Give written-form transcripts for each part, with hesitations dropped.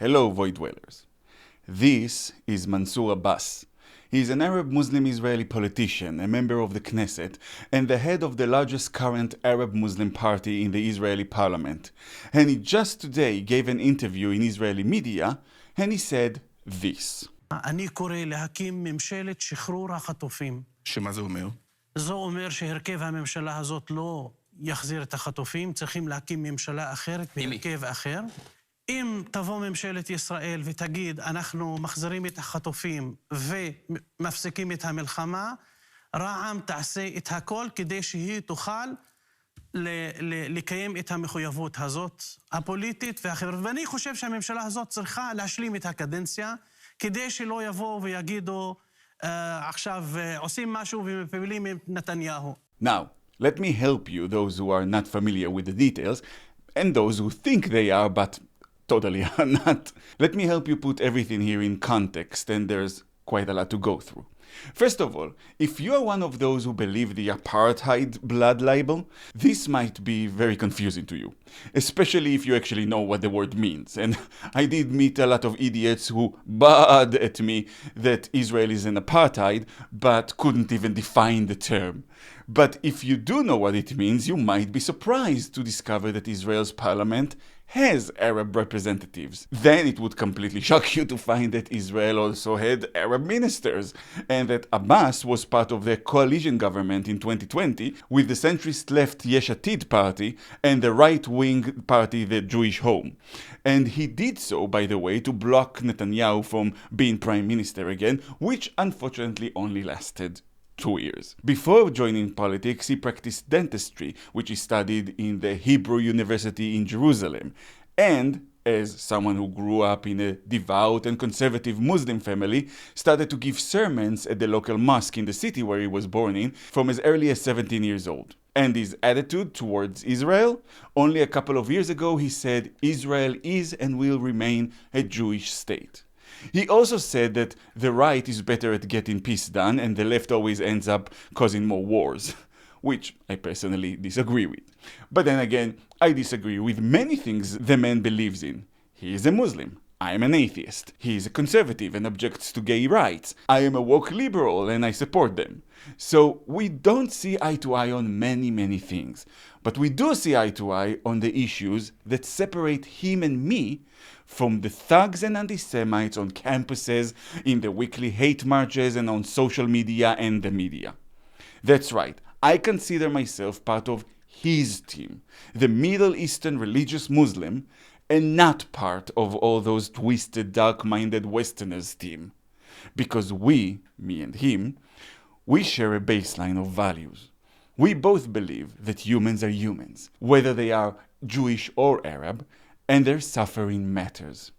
Hello, void dwellers. This is Mansour Abbas. He is an Arab Muslim Israeli politician, a member of the Knesset, and the head of the largest current Arab Muslim party in the Israeli parliament. And he just today gave an interview in Israeli media, and he said this. אני קורא להקים ממשלת שחרור החטופים. שמה זה אומר? זה אומר שהרכב הממשלה הזאת לא יחזיר את החטופים, צריכים להקים ממשלה אחרת בהרכב אחר. אם תבוא ממשלת ישראל ותגיד, אנחנו מחזירים את החטופים ומפסיקים את המלחמה, רע"מ תעשה את הכל כדי שהיא תוכל לקיים את המחויבות הזאת, הפוליטית והחברתית. ואני חושב שהממשלה הזאת צריכה להשלים את הקדנציה, כדי שלא יבואו ויגידו, עכשיו עושים משהו ומפעילים את נתניהו. Now, let me help you, those who are not familiar with the details, and those who think they are, but totally are not. Let me help you put everything here in context, and there's quite a lot to go through. First of all, if you are one of those who believe the apartheid blood libel, this might be very confusing to you, especially if you actually know what the word means. And I did meet a lot of idiots who bawed at me that Israel is an apartheid, but couldn't even define the term. But if you do know what it means, you might be surprised to discover that Israel's parliament has Arab representatives. Then it would completely shock you to find that Israel also had Arab ministers, and that Abbas was part of the coalition government in 2020 with the centrist left Yesh Atid party and the right-wing party, the Jewish Home. And he did so, by the way, to block Netanyahu from being prime minister again, which unfortunately only lasted 2 years. Before joining politics, he practiced dentistry, which he studied in the Hebrew University in Jerusalem. And, as someone who grew up in a devout and conservative Muslim family, started to give sermons at the local mosque in the city where he was born in from as early as 17 years old. And his attitude towards Israel? Only a couple of years ago he said Israel is and will remain a Jewish state. He also said that the right is better at getting peace done and the left always ends up causing more wars, which I personally disagree with. But then again, I disagree with many things the man believes in. He is a Muslim. I am an atheist. He is a conservative and objects to gay rights. I am a woke liberal and I support them. So we don't see eye to eye on many things. But we do see eye to eye on the issues that separate him and me from the thugs and anti-Semites on campuses, in the weekly hate marches, and on social media and the media. That's right, I consider myself part of his team, the Middle Eastern religious Muslim, and not part of all those twisted, dark-minded Westerners' team. Because we, me and him, we share a baseline of values. We both believe that humans are humans, whether they are Jewish or Arab, and their suffering matters.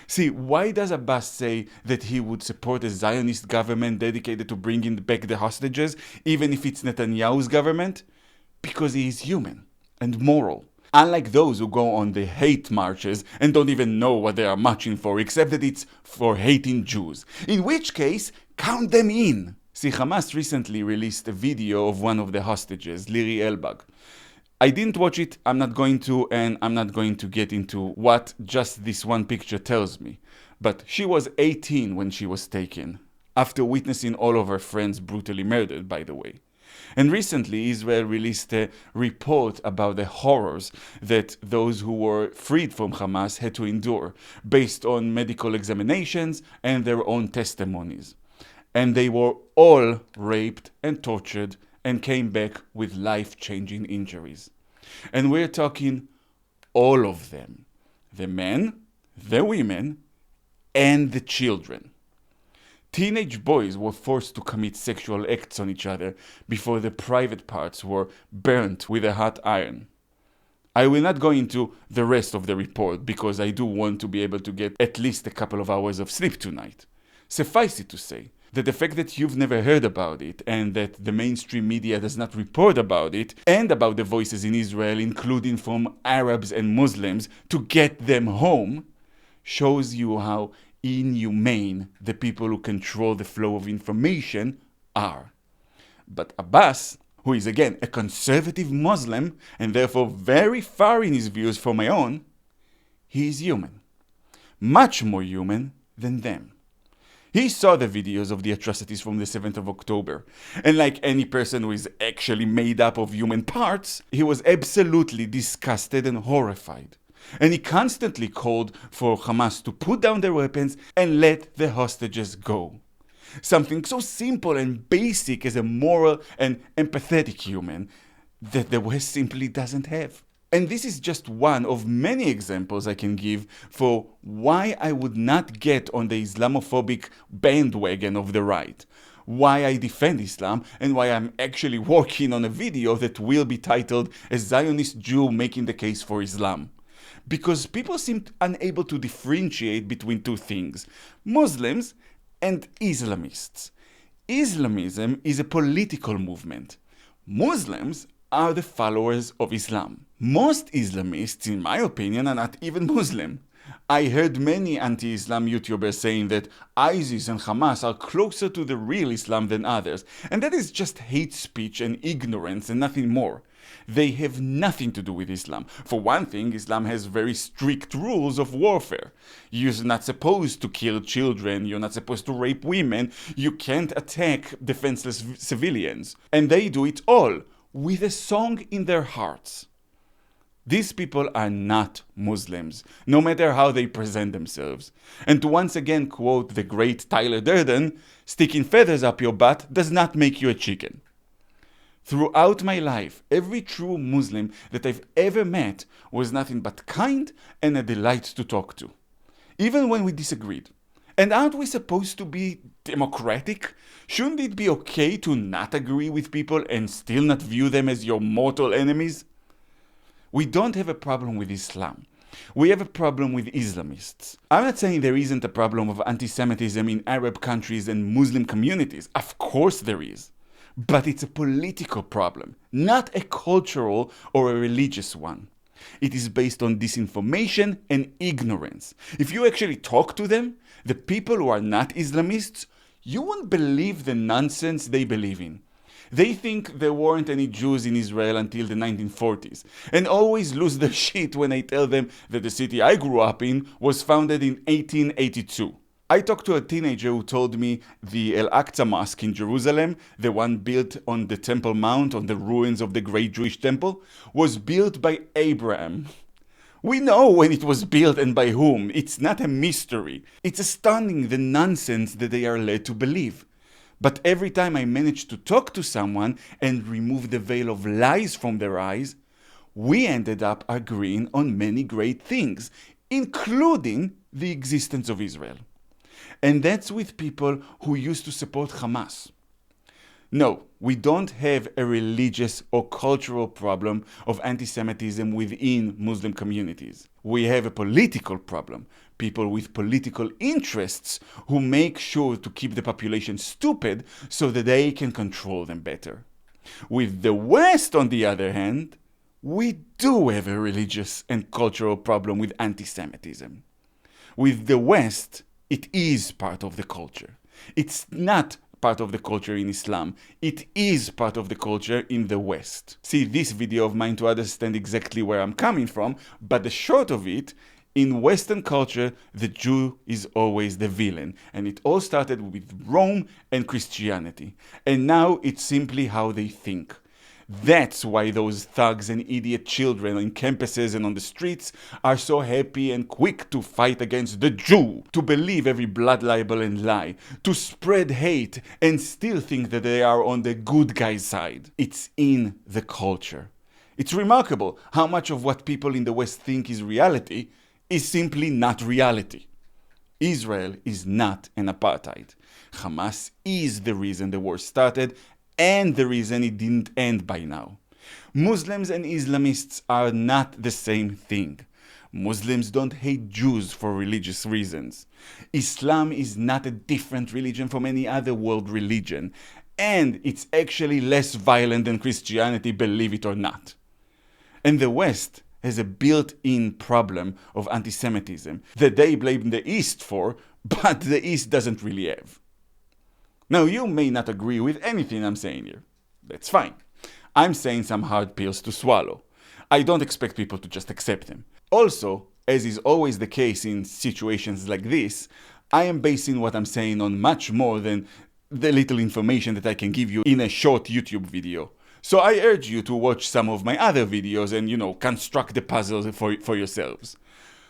See, why does Abbas say that he would support a Zionist government dedicated to bringing back the hostages, even if it's Netanyahu's government? Because he is human and moral. Unlike those who go on the hate marches and don't even know what they are marching for, except that it's for hating Jews. In which case, count them in. See, Hamas recently released a video of one of the hostages, Liri Elbag. I didn't watch it, I'm not going to, and I'm not going to get into what just this one picture tells me. But she was 18 when she was taken, after witnessing all of her friends brutally murdered, by the way. And recently, Israel released a report about the horrors that those who were freed from Hamas had to endure, based on medical examinations and their own testimonies. And they were all raped and tortured and came back with life-changing injuries. And we're talking all of them. The men, the women, and the children. Teenage boys were forced to commit sexual acts on each other before the private parts were burnt with a hot iron. I will not go into the rest of the report because I do want to be able to get at least a couple of hours of sleep tonight. Suffice it to say that the fact that you've never heard about it and that the mainstream media does not report about it and about the voices in Israel, including from Arabs and Muslims, to get them home, shows you how inhumane the people who control the flow of information are. But Abbas, who is again a conservative Muslim and therefore very far in his views from my own, he is human. much more human than them. He saw the videos of the atrocities from the 7th of October, and like any person who is actually made up of human parts, he was absolutely disgusted and horrified. And he constantly called for Hamas to put down their weapons and let the hostages go. Something so simple and basic as a moral and empathetic human that the West simply doesn't have. And this is just one of many examples I can give for why I would not get on the Islamophobic bandwagon of the right, why I defend Islam, and why I'm actually working on a video that will be titled "A Zionist Jew Making the Case for Islam." Because people seem unable to differentiate between two things: Muslims and Islamists. Islamism is a political movement. Muslims are the followers of Islam. Most Islamists, in my opinion, are not even Muslim. I heard many anti-Islam YouTubers saying that ISIS and Hamas are closer to the real Islam than others, and that is just hate speech and ignorance and nothing more. They have nothing to do with Islam. For one thing, Islam has very strict rules of warfare. You're not supposed to kill children, you're not supposed to rape women, you can't attack defenseless civilians. And they do it all with a song in their hearts. These people are not Muslims, no matter how they present themselves. And to once again quote the great Tyler Durden, sticking feathers up your butt does not make you a chicken. Throughout my life, every true Muslim that I've ever met was nothing but kind and a delight to talk to, even when we disagreed. And aren't we supposed to be democratic? Shouldn't it be okay to not agree with people and still not view them as your mortal enemies? We don't have a problem with Islam. We have a problem with Islamists. I'm not saying there isn't a problem of anti-Semitism in Arab countries and Muslim communities. Of course there is. But it's a political problem, not a cultural or a religious one. It is based on disinformation and ignorance. If you actually talk to them, the people who are not Islamists, you won't believe the nonsense they believe in. They think there weren't any Jews in Israel until the 1940s, and always lose their shit when I tell them that the city I grew up in was founded in 1882. I talked to a teenager who told me the Al-Aqsa Mosque in Jerusalem, the one built on the Temple Mount on the ruins of the great Jewish temple, was built by Abraham. We know when it was built and by whom. It's not a mystery. It's astounding the nonsense that they are led to believe. But every time I manage to talk to someone and remove the veil of lies from their eyes, we ended up agreeing on many great things, including the existence of Israel. And that's with people who used to support Hamas. No, we don't have a religious or cultural problem of anti-Semitism within Muslim communities. We have a political problem. People with political interests who make sure to keep the population stupid so that they can control them better. With the West, on the other hand, we do have a religious and cultural problem with anti-Semitism. With the West, it is part of the culture. It's not part of the culture in Islam. It is part of the culture in the West. See this video of mine to understand exactly where I'm coming from, but the short of it, in Western culture, the Jew is always the villain. And it all started with Rome and Christianity. And now it's simply how they think. That's why those thugs and idiot children on campuses and on the streets are so happy and quick to fight against the Jew, to believe every blood libel and lie, to spread hate and still think that they are on the good guy's side. It's in the culture. It's remarkable how much of what people in the West think is reality is simply not reality. Israel is not an apartheid. Hamas is the reason the war started and the reason it didn't end by now. Muslims and Islamists are not the same thing. Muslims don't hate Jews for religious reasons. Islam is not a different religion from any other world religion, and it's actually less violent than Christianity, believe it or not. And the West has a built-in problem of anti-Semitism that they blame the East for, but the East doesn't really have. Now, you may not agree with anything I'm saying here. That's fine. I'm saying some hard pills to swallow. I don't expect people to just accept them. Also, as is always the case in situations like this, I am basing what I'm saying on much more than the little information that I can give you in a short YouTube video. So I urge you to watch some of my other videos and, construct the puzzles for yourselves.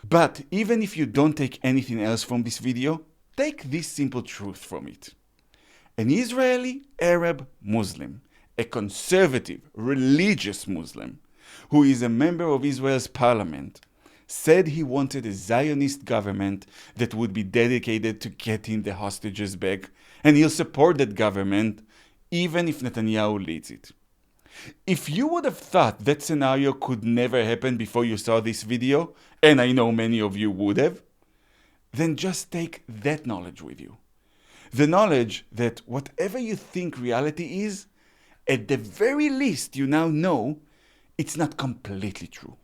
But even if you don't take anything else from this video, take this simple truth from it. An Israeli Arab Muslim, a conservative, religious Muslim, who is a member of Israel's parliament, said he wanted a Zionist government that would be dedicated to getting the hostages back, and he'll support that government even if Netanyahu leads it. If you would have thought that scenario could never happen before you saw this video, and I know many of you would have, then just take that knowledge with you. The knowledge that whatever you think reality is, at the very least you now know it's not completely true.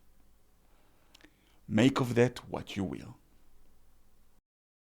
Make of that what you will.